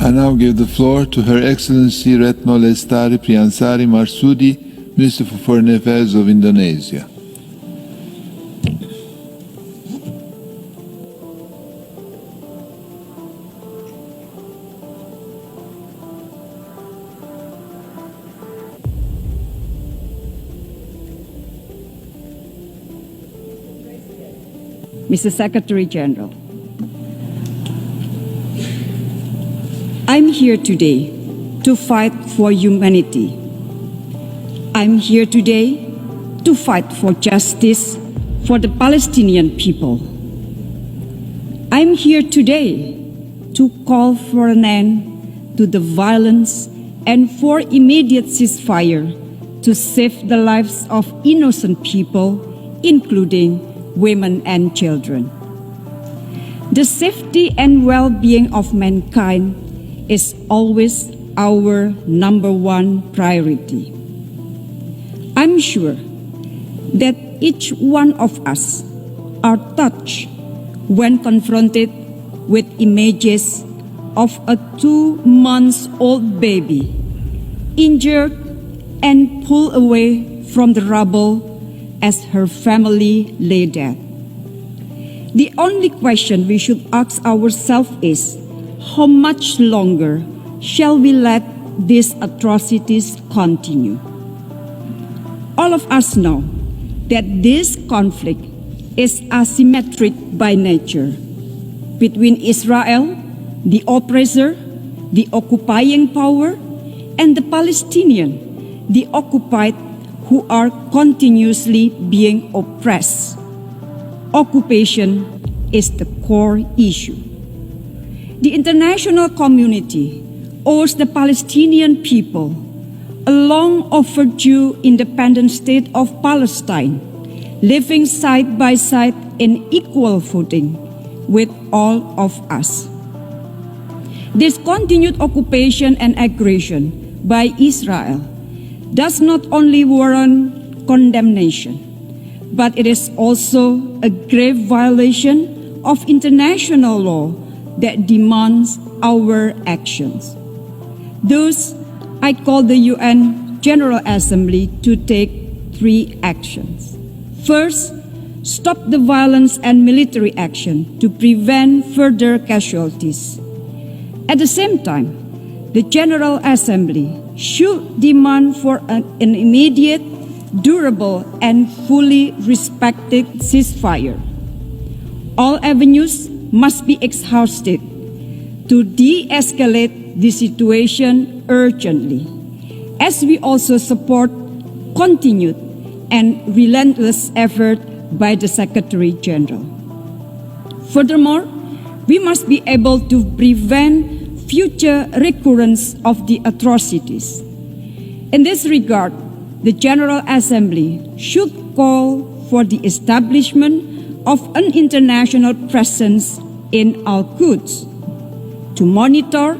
I now give the floor to Her Excellency Retno Marsudi, Minister for Foreign Affairs of Indonesia. Mr. Secretary General, I'm here today to fight for humanity. I'm here today to fight for justice for the Palestinian people. I'm here today to call for an end to the violence and for immediate ceasefire to save the lives of innocent people, including women and children. The safety and well-being of mankind is always our number one priority. I'm sure that each one of us are touched when confronted with images of a 2-month-old baby injured and pulled away from the rubble as her family lay dead. The only question we should ask ourselves is, how much longer shall we let these atrocities continue? All of us know that this conflict is asymmetric by nature between Israel, the oppressor, the occupying power, and the Palestinian, the occupied, who are continuously being oppressed. Occupation is the core issue. The international community owes the Palestinian people a long overdue independent state of Palestine, living side by side in equal footing with all of us. This continued occupation and aggression by Israel does not only warrant condemnation, but it is also a grave violation of international law that demands our actions. Thus, I call the UN General Assembly to take 3 actions. First, stop the violence and military action to prevent further casualties. At the same time, the General Assembly should demand for an immediate, durable, and fully respected ceasefire. All avenues must be exhausted to de-escalate the situation urgently, as we also support continued and relentless effort by the Secretary General. Furthermore, we must be able to prevent future recurrence of the atrocities. In this regard, the General Assembly should call for the establishment of an international presence in Al-Quds to monitor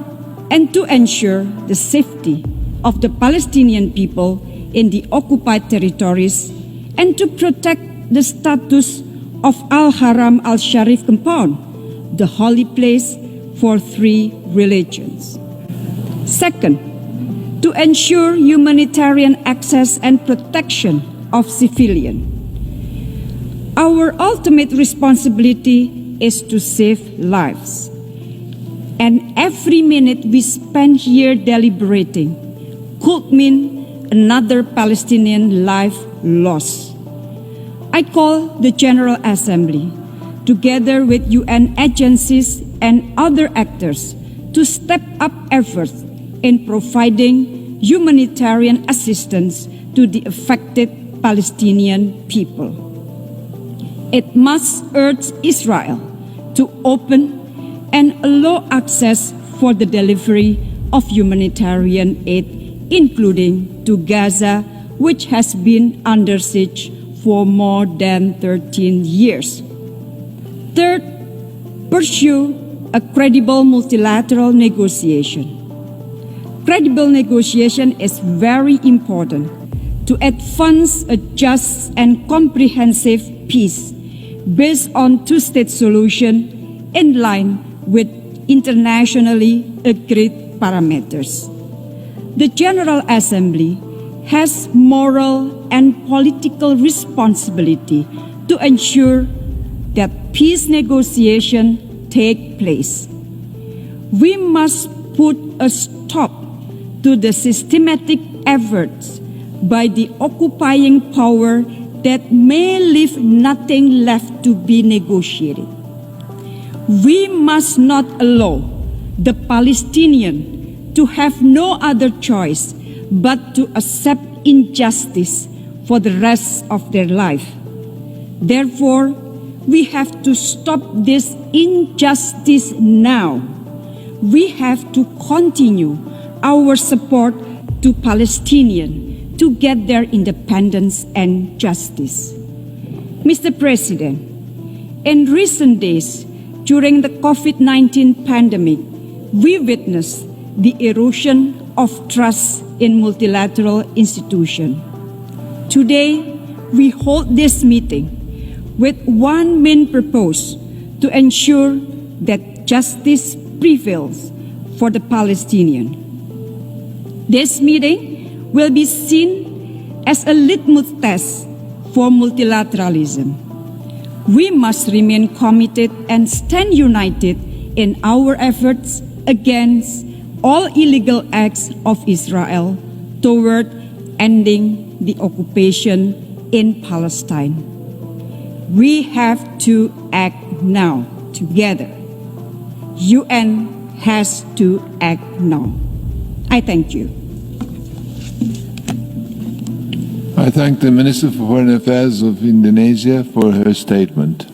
and to ensure the safety of the Palestinian people in the occupied territories and to protect the status of Al-Haram Al-Sharif compound, the holy place for 3 religions. Second, to ensure humanitarian access and protection of civilians. Our ultimate responsibility is to save lives. And every minute we spend here deliberating could mean another Palestinian life lost. I call the General Assembly, together with UN agencies and other actors, to step up efforts in providing humanitarian assistance to the affected Palestinian people. It must urge Israel to open and allow access for the delivery of humanitarian aid, including to Gaza, which has been under siege for more than 13 years. Third, pursue a credible multilateral negotiation. Credible negotiation is very important to advance a just and comprehensive peace based on 2-state solution in line with internationally agreed parameters. The General Assembly has moral and political responsibility to ensure that peace negotiations take place. We must put a stop to the systematic efforts by the occupying power that may leave nothing left to be negotiated. We must not allow the Palestinians to have no other choice but to accept injustice for the rest of their life. Therefore, we have to stop this injustice now. We have to continue our support to Palestinians to get their independence and justice. Mr. President, in recent days, during the COVID-19 pandemic, we witnessed the erosion of trust in multilateral institutions. Today, we hold this meeting with one main purpose: to ensure that justice prevails for the Palestinians. This meeting will be seen as a litmus test for multilateralism. We must remain committed and stand united in our efforts against all illegal acts of Israel toward ending the occupation in Palestine. We have to act now together. UN has to act now. I thank you. I thank the Minister for Foreign Affairs of Indonesia for her statement.